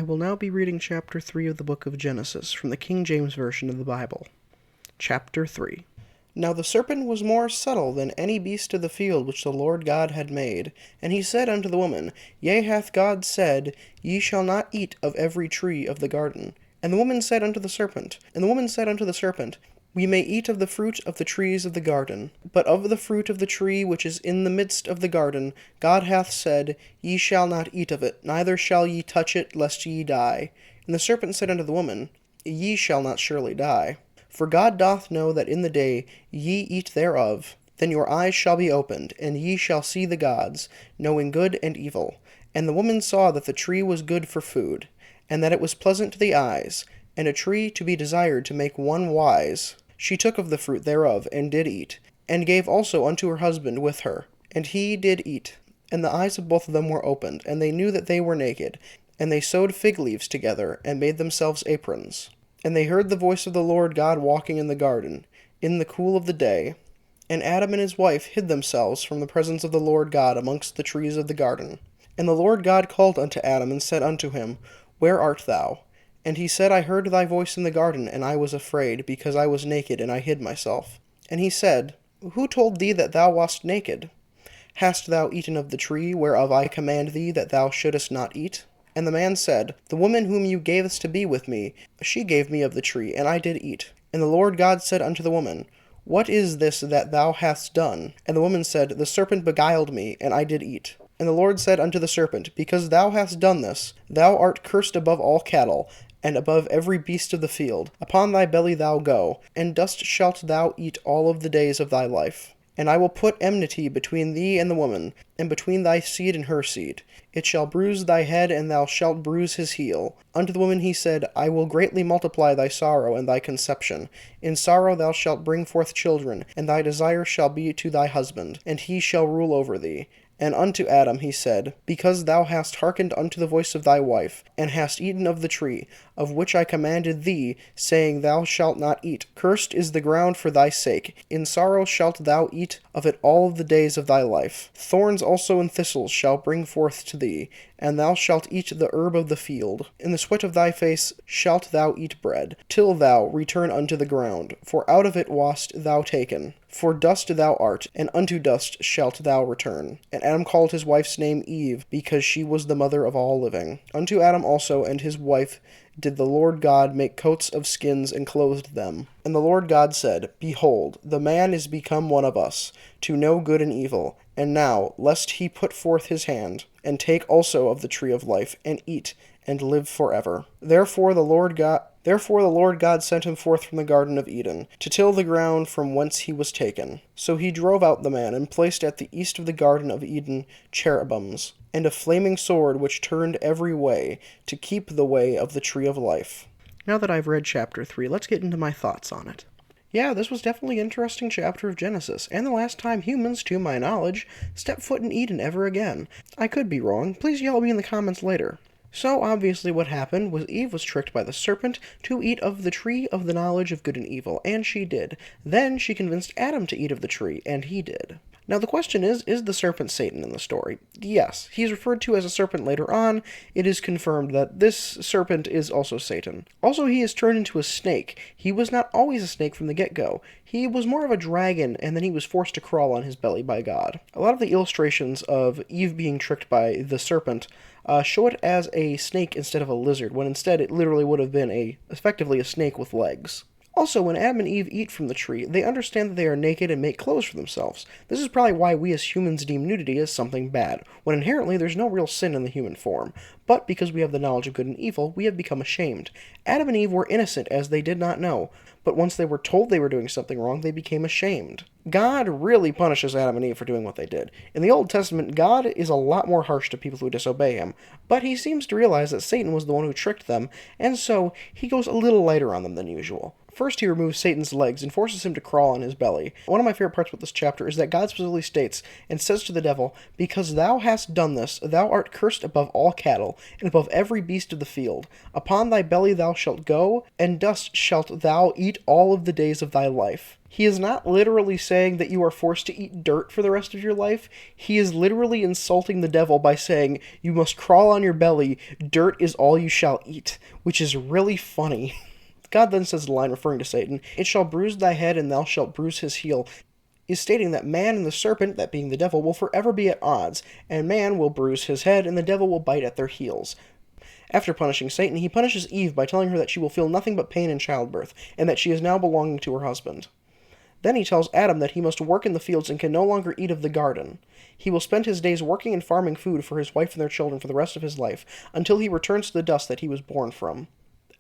I will now be reading chapter 3 of the book of Genesis from the King James Version of the Bible. Chapter 3. Now the serpent was more subtle than any beast of the field which the Lord God had made. And he said unto the woman, Yea, hath God said, Ye shall not eat of every tree of the garden? And the woman said unto the serpent, We may eat of the fruit of the trees of the garden. But of the fruit of the tree which is in the midst of the garden, God hath said, Ye shall not eat of it, neither shall ye touch it, lest ye die. And the serpent said unto the woman, Ye shall not surely die. For God doth know that in the day ye eat thereof, then your eyes shall be opened, and ye shall see the gods, knowing good and evil. And the woman saw that the tree was good for food, and that it was pleasant to the eyes, and a tree to be desired to make one wise. She took of the fruit thereof, and did eat, and gave also unto her husband with her, and he did eat. And the eyes of both of them were opened, and they knew that they were naked. And they sewed fig leaves together, and made themselves aprons. And they heard the voice of the Lord God walking in the garden, in the cool of the day. And Adam and his wife hid themselves from the presence of the Lord God amongst the trees of the garden. And the Lord God called unto Adam, and said unto him, Where art thou? And he said, I heard thy voice in the garden, and I was afraid, because I was naked, and I hid myself. And he said, Who told thee that thou wast naked? Hast thou eaten of the tree whereof I command thee that thou shouldest not eat? And the man said, The woman whom you gavest to be with me, she gave me of the tree, and I did eat. And the Lord God said unto the woman, What is this that thou hast done? And the woman said, The serpent beguiled me, and I did eat. And the Lord said unto the serpent, Because thou hast done this, thou art cursed above all cattle, and above every beast of the field. Upon thy belly thou go, and dust shalt thou eat all of the days of thy life. And I will put enmity between thee and the woman, and between thy seed and her seed. It shall bruise thy head, and thou shalt bruise his heel. Unto the woman he said, I will greatly multiply thy sorrow and thy conception. In sorrow thou shalt bring forth children, and thy desire shall be to thy husband, and he shall rule over thee. And unto Adam he said, Because thou hast hearkened unto the voice of thy wife, and hast eaten of the tree, of which I commanded thee, saying, Thou shalt not eat. Cursed is the ground for thy sake. In sorrow shalt thou eat of it all the days of thy life. Thorns also and thistles shall bring forth to thee, and thou shalt eat the herb of the field. In the sweat of thy face shalt thou eat bread, till thou return unto the ground, for out of it wast thou taken. For dust thou art, and unto dust shalt thou return. And Adam called his wife's name Eve, because she was the mother of all living. Unto Adam also and his wife did the Lord God make coats of skins, and clothed them. And the Lord God said, Behold, the man is become one of us, to know good and evil. And now, lest he put forth his hand, and take also of the tree of life, and eat, and live forever. Therefore the Lord God sent him forth from the Garden of Eden, to till the ground from whence he was taken. So he drove out the man, and placed at the east of the Garden of Eden cherubims, and a flaming sword which turned every way, to keep the way of the tree of life. Now that I've read chapter 3, let's get into my thoughts on it. Yeah, this was definitely an interesting chapter of Genesis, and the last time humans, to my knowledge, stepped foot in Eden ever again. I could be wrong. Please yell at me in the comments later. So, obviously what happened was Eve was tricked by the serpent to eat of the tree of the knowledge of good and evil, and she did. Then she convinced Adam to eat of the tree, and he did. Now the question is the serpent Satan in the story? Yes, he's referred to as a serpent later on. It is confirmed that this serpent is also Satan. Also, he is turned into a snake. He was not always a snake from the get-go. He was more of a dragon, and then he was forced to crawl on his belly by God. A lot of the illustrations of Eve being tricked by the serpent show it as a snake instead of a lizard, when instead it literally would have been effectively a snake with legs. Also, when Adam and Eve eat from the tree, they understand that they are naked and make clothes for themselves. This is probably why we as humans deem nudity as something bad, when inherently there's no real sin in the human form. But because we have the knowledge of good and evil, we have become ashamed. Adam and Eve were innocent as they did not know, but once they were told they were doing something wrong, they became ashamed. God really punishes Adam and Eve for doing what they did. In the Old Testament, God is a lot more harsh to people who disobey him, but he seems to realize that Satan was the one who tricked them, and so he goes a little lighter on them than usual. First, he removes Satan's legs and forces him to crawl on his belly. One of my favorite parts about this chapter is that God specifically states and says to the devil, "Because thou hast done this, thou art cursed above all cattle, and above every beast of the field. Upon thy belly thou shalt go, and dust shalt thou eat all of the days of thy life." He is not literally saying that you are forced to eat dirt for the rest of your life. He is literally insulting the devil by saying, "You must crawl on your belly, dirt is all you shall eat," which is really funny. God then says the line referring to Satan, "It shall bruise thy head, and thou shalt bruise his heel," is stating that man and the serpent, that being the devil, will forever be at odds, and man will bruise his head, and the devil will bite at their heels. After punishing Satan, he punishes Eve by telling her that she will feel nothing but pain in childbirth, and that she is now belonging to her husband. Then he tells Adam that he must work in the fields and can no longer eat of the garden. He will spend his days working and farming food for his wife and their children for the rest of his life, until he returns to the dust that he was born from.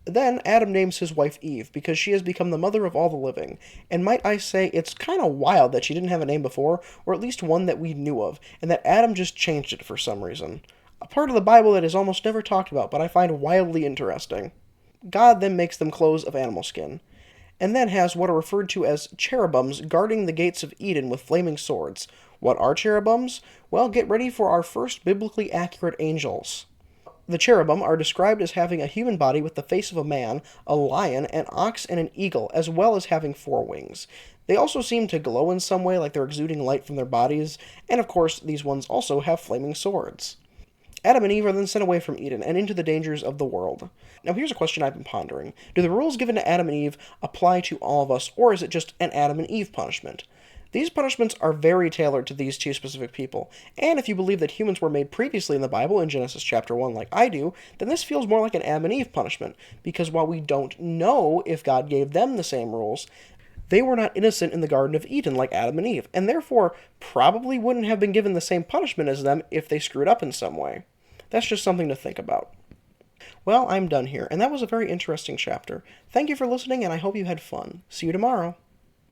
Then Adam names his wife Eve, because she has become the mother of all the living, and might I say it's kind of wild that she didn't have a name before, or at least one that we knew of, and that Adam just changed it for some reason. A part of the Bible that is almost never talked about, but I find wildly interesting. God then makes them clothes of animal skin, and then has what are referred to as cherubims guarding the gates of Eden with flaming swords. What are cherubims? Well, get ready for our first biblically accurate angels. The cherubim are described as having a human body with the face of a man, a lion, an ox, and an eagle, as well as having 4 wings. They also seem to glow in some way, like they're exuding light from their bodies, and of course, these ones also have flaming swords. Adam and Eve are then sent away from Eden and into the dangers of the world. Now here's a question I've been pondering. Do the rules given to Adam and Eve apply to all of us, or is it just an Adam and Eve punishment? These punishments are very tailored to these 2 specific people, and if you believe that humans were made previously in the Bible in Genesis chapter 1 like I do, then this feels more like an Adam and Eve punishment, because while we don't know if God gave them the same rules, they were not innocent in the Garden of Eden like Adam and Eve, and therefore probably wouldn't have been given the same punishment as them if they screwed up in some way. That's just something to think about. Well, I'm done here, and that was a very interesting chapter. Thank you for listening, and I hope you had fun. See you tomorrow.